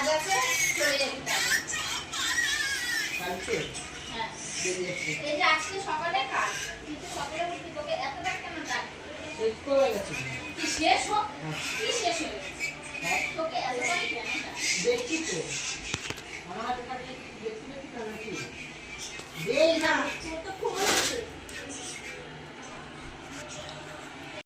কাজ আছে, চলে যাবি কাজে। কালকে হ্যাঁ, বেরিয়ে যাচ্ছে। এই যে আজকে সকালে কাজ, কিন্তু সকালে উঠি তোকে এতটা কেন ডাক? শেষ করে গেছে। কি শেষ হোক? কি শেষ হয়ে গেছে? হ্যাঁ, তোকে এতটা কেন ডাক? দেখছি তো। আমার হাতে কাটলে দেখছি না কি? দেই না। তোর তো খুব